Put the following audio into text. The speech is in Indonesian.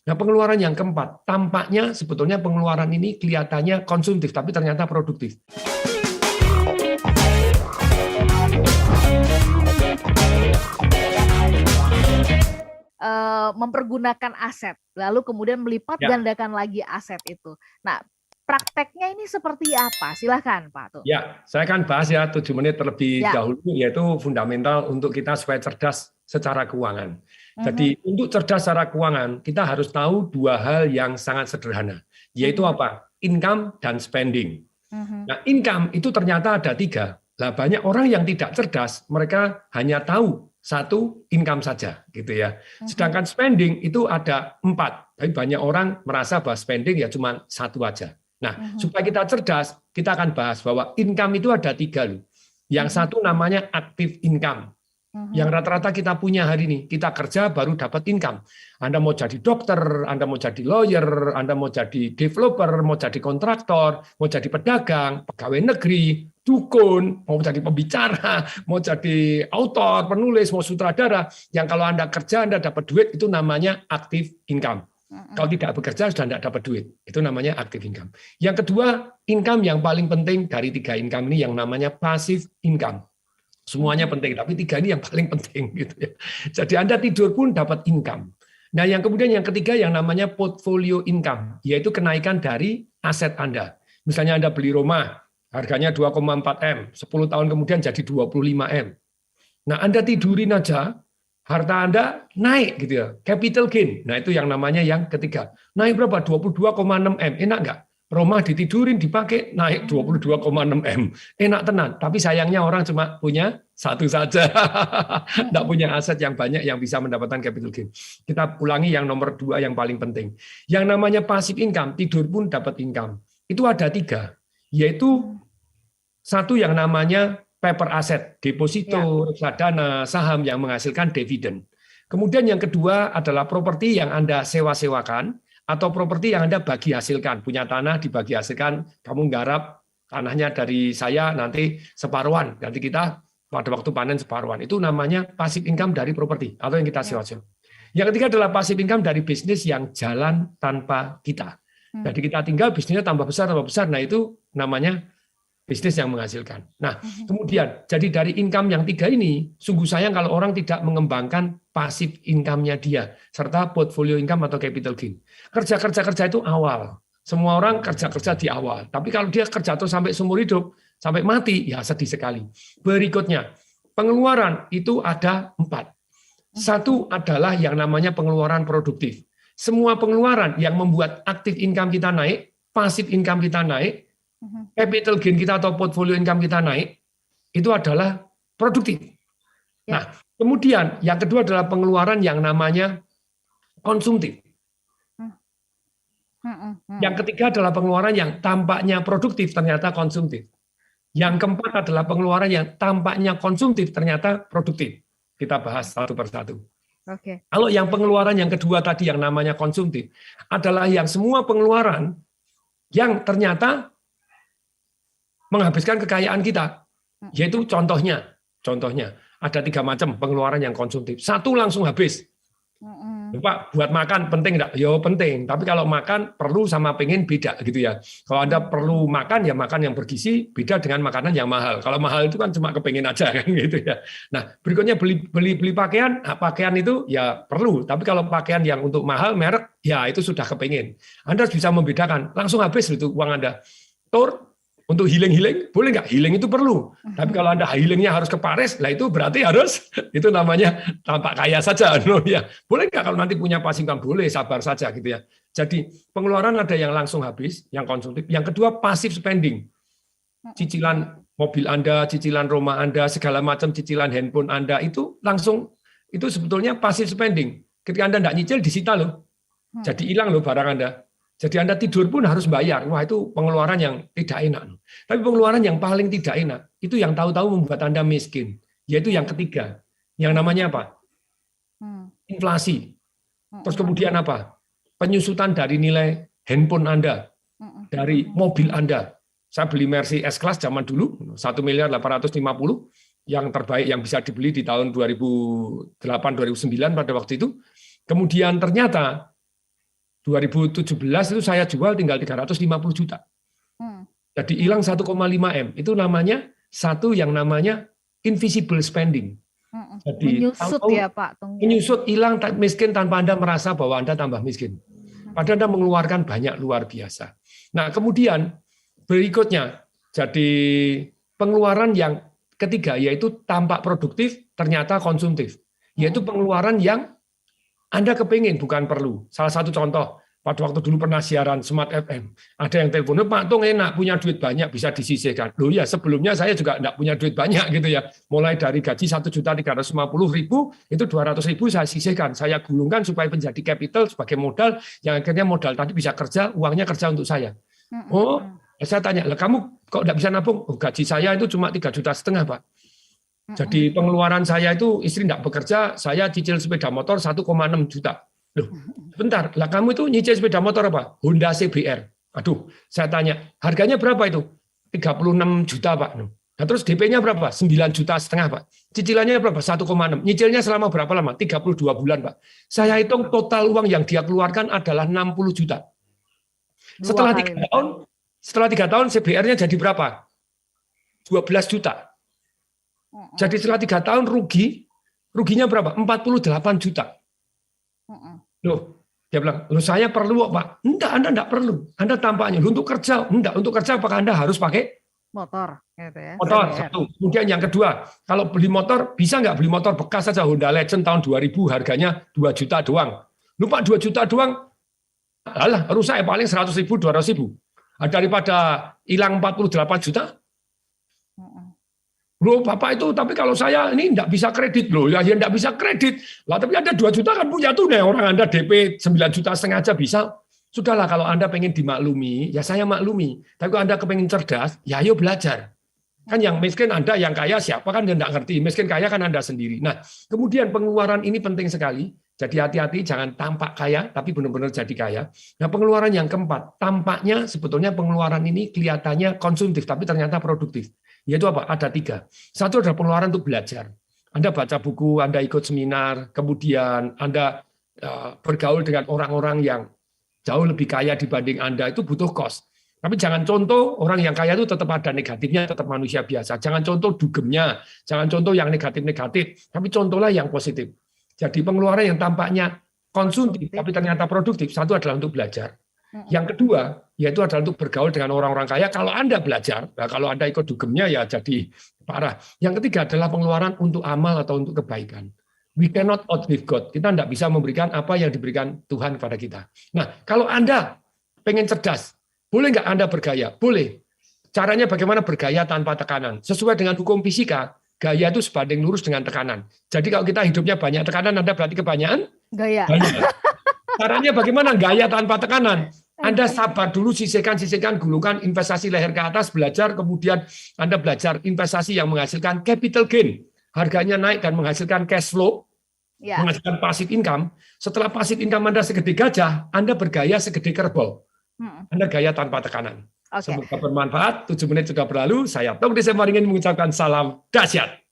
Nah, pengeluaran yang keempat, tampaknya sebetulnya pengeluaran ini kelihatannya konsumtif, tapi ternyata produktif. Mempergunakan aset, lalu kemudian melipat gandakan lagi aset itu. Nah, prakteknya ini seperti apa? Silahkan Pak Tuh. Ya, saya akan bahas ya 7 menit terlebih dahulu, yaitu fundamental untuk kita supaya cerdas secara keuangan. Jadi untuk cerdas secara keuangan, kita harus tahu dua hal yang sangat sederhana, yaitu apa? Income dan spending. Nah, income itu ternyata ada 3. Nah, banyak orang yang tidak cerdas, mereka hanya tahu satu income saja, gitu ya. Sedangkan spending itu ada 4. Tapi banyak orang merasa bahwa spending ya cuma 1 aja. Nah, supaya kita cerdas, kita akan bahas bahwa income itu ada 3 loh. Yang satu namanya active income. Yang rata-rata kita punya hari ini, kita kerja baru dapat income. Anda mau jadi dokter, Anda mau jadi lawyer, Anda mau jadi developer, mau jadi kontraktor, mau jadi pedagang, pegawai negeri, dukun, mau jadi pembicara, mau jadi autor, penulis, mau sutradara. Yang kalau Anda kerja, Anda dapat duit, itu namanya active income. Kalau tidak bekerja, sudah tidak dapat duit. Itu namanya active income. Yang kedua, income yang paling penting dari 3 income ini yang namanya passive income. Semuanya penting, tapi 3 ini yang paling penting. Gitu ya. Jadi Anda tidur pun dapat income. Nah, yang kemudian yang ketiga yang namanya portfolio income, yaitu kenaikan dari aset Anda. Misalnya Anda beli rumah, harganya 2,4 M, 10 tahun kemudian jadi 25 M. Nah, Anda tidurin aja, harta Anda naik gitu ya, capital gain. Nah, itu yang namanya yang ketiga. Naik berapa? 22,6 M. Enak nggak? Rumah ditidurin, dipakai, naik 22,6 M. Enak tenan. Tapi sayangnya orang cuma punya 1 saja. Nggak punya aset yang banyak yang bisa mendapatkan capital gain. Kita ulangi yang nomor 2 yang paling penting. Yang namanya passive income, tidur pun dapat income. Itu ada 3, yaitu satu yang namanya paper asset, deposito, reksadana, saham yang menghasilkan dividen. Kemudian yang kedua adalah properti yang Anda sewa-sewakan atau properti yang Anda bagi hasilkan. Punya tanah dibagi hasilkan, kamu nggarap tanahnya dari saya nanti separuhan, nanti kita pada waktu panen separuhan. Itu namanya passive income dari properti atau yang kita sewa-sewa. Yang ketiga adalah passive income dari bisnis yang jalan tanpa kita. Jadi kita tinggal bisnisnya tambah besar. Nah itu namanya bisnis yang menghasilkan. Nah, kemudian jadi dari income yang 3 ini, sungguh sayang kalau orang tidak mengembangkan passive income-nya dia, serta portfolio income atau capital gain. Kerja itu awal. Semua orang kerja di awal. Tapi kalau dia kerja terus sampai seumur hidup, sampai mati, ya sedih sekali. Berikutnya, pengeluaran itu ada 4. Satu adalah yang namanya pengeluaran produktif. Semua pengeluaran yang membuat active income kita naik, passive income kita naik, capital gain kita atau portfolio income kita naik, itu adalah produktif. Nah, kemudian yang kedua adalah pengeluaran yang namanya konsumtif. Yang ketiga adalah pengeluaran yang tampaknya produktif, ternyata konsumtif. Yang keempat adalah pengeluaran yang tampaknya konsumtif, ternyata produktif. Kita bahas satu persatu. Kalau yang pengeluaran yang kedua tadi yang namanya konsumtif, adalah yang semua pengeluaran yang ternyata menghabiskan kekayaan kita, yaitu contohnya ada 3 macam pengeluaran yang konsumtif. 1 langsung habis. Pak, buat makan penting enggak? Ya penting, tapi kalau makan perlu sama pengen beda gitu ya. Kalau Anda perlu makan ya makan yang bergizi, beda dengan makanan yang mahal. Kalau mahal itu kan cuma kepengen aja kan gitu ya. Nah, berikutnya beli pakaian, nah, pakaian itu ya perlu, tapi kalau pakaian yang untuk mahal merek ya itu sudah kepengen. Anda bisa membedakan, langsung habis itu uang Anda. Untuk healing, boleh nggak? Healing itu perlu. Tapi kalau Anda healingnya harus ke Paris, lah itu berarti harus, itu namanya tampak kaya saja. Ya. Boleh nggak kalau nanti punya passive income? Boleh, sabar saja gitu ya. Jadi pengeluaran ada yang langsung habis, yang konsumtif. Yang kedua passive spending. Cicilan mobil Anda, cicilan rumah Anda, segala macam cicilan handphone Anda, itu langsung, itu sebetulnya passive spending. Ketika Anda nggak nyicil, disita loh. Jadi hilang loh barang Anda. Jadi Anda tidur pun harus bayar. Wah, itu pengeluaran yang tidak enak. Tapi pengeluaran yang paling tidak enak, itu yang tahu-tahu membuat Anda miskin. Yaitu yang ketiga. Yang namanya apa? Inflasi. Terus kemudian apa? Penyusutan dari nilai handphone Anda, dari mobil Anda. Saya beli Mercy S-Class zaman dulu, 1.850.000, yang terbaik yang bisa dibeli di tahun 2008-2009 pada waktu itu. Kemudian ternyata 2017 itu saya jual tinggal 350 juta. Jadi hilang 1,5 M. Itu namanya satu yang namanya invisible spending. Jadi menyusut ya Pak. Menyusut, hilang miskin tanpa Anda merasa bahwa Anda tambah miskin. Padahal Anda mengeluarkan banyak luar biasa. Nah kemudian berikutnya, jadi pengeluaran yang ketiga yaitu tampak produktif ternyata konsumtif. Yaitu pengeluaran yang Anda kepingin bukan perlu. Salah satu contoh, pada waktu dulu pernah siaran Smart FM, ada yang telepon, Pak Tung enak, punya duit banyak, bisa disisihkan. Loh ya, sebelumnya saya juga enggak punya duit banyak gitu ya. Mulai dari gaji 1.350.000, itu 200.000 saya sisihkan. Saya gulungkan supaya menjadi capital sebagai modal, yang akhirnya modal tadi bisa kerja, uangnya kerja untuk saya. Oh, saya tanya, lah kamu kok enggak bisa nabung? Oh, gaji saya itu cuma 3,5 juta, Pak. Jadi pengeluaran saya itu, istri enggak bekerja, saya cicil sepeda motor 1,6 juta. Loh, sebentar, lah kamu itu nyicil sepeda motor apa? Honda CBR. Aduh, saya tanya, harganya berapa itu? 36 juta, Pak. Nah, terus DP-nya berapa? 9,5 juta, Pak. Cicilannya berapa? 1,6. Nyicilnya selama berapa lama? 32 bulan, Pak. Saya hitung total uang yang dia keluarkan adalah 60 juta. Setelah 3 tahun CBR-nya jadi berapa? 12 juta. Jadi setelah 3 tahun ruginya berapa? 48 juta. Loh, dia bilang, loh saya perlu Pak. Enggak, Anda enggak perlu. Anda tampaknya untuk kerja, enggak. Untuk kerja apakah Anda harus pakai motor? Gitu ya. Motor, satu. Kemudian yang kedua, kalau beli motor, bisa nggak beli motor bekas saja Honda Legend tahun 2000, harganya 2 juta doang. Lupa 2 juta doang, alah rusak paling 100.000, 200.000. Daripada hilang 48 juta, loh Bapak itu, tapi kalau saya ini enggak bisa kredit. Loh ya enggak bisa kredit. Lah tapi Anda 2 juta kan punya tunai, orang Anda DP 9,5 juta aja bisa. Sudahlah kalau Anda pengen dimaklumi, ya saya maklumi. Tapi kalau Anda kepengen cerdas, ya ayo belajar. Kan yang miskin Anda, yang kaya siapa kan dia enggak ngerti. Miskin kaya kan Anda sendiri. Nah, kemudian pengeluaran ini penting sekali. Jadi hati-hati jangan tampak kaya tapi benar-benar jadi kaya. Nah, pengeluaran yang keempat, tampaknya sebetulnya pengeluaran ini kelihatannya konsumtif tapi ternyata produktif. Yaitu apa? Ada 3. Satu adalah pengeluaran untuk belajar. Anda baca buku, Anda ikut seminar, kemudian Anda bergaul dengan orang-orang yang jauh lebih kaya dibanding Anda, itu butuh cost. Tapi jangan contoh orang yang kaya itu tetap ada negatifnya, tetap manusia biasa. Jangan contoh dugemnya, jangan contoh yang negatif-negatif, tapi contohlah yang positif. Jadi pengeluaran yang tampaknya konsumtif, tapi ternyata produktif, satu adalah untuk belajar. Yang kedua, yaitu adalah untuk bergaul dengan orang-orang kaya. Kalau Anda belajar, nah kalau Anda ikut dugemnya ya jadi parah. Yang ketiga adalah pengeluaran untuk amal atau untuk kebaikan. We cannot outgive God. Kita tidak bisa memberikan apa yang diberikan Tuhan kepada kita. Nah, kalau Anda pengen cerdas, boleh nggak Anda bergaya? Boleh. Caranya bagaimana bergaya tanpa tekanan? Sesuai dengan hukum fisika, gaya itu sebanding lurus dengan tekanan. Jadi kalau kita hidupnya banyak tekanan, Anda berarti kebanyakan gaya. Caranya bagaimana? Gaya tanpa tekanan. Anda sabar dulu, sisihkan, gulungkan, investasi leher ke atas, belajar, kemudian Anda belajar investasi yang menghasilkan capital gain. Harganya naik dan menghasilkan cash flow, menghasilkan passive income. Setelah passive income Anda segede gajah, Anda bergaya segede kerbau. Anda gaya tanpa tekanan. Semoga bermanfaat. 7 menit sudah berlalu. Saya Tung Desember ingin mengucapkan salam dahsyat.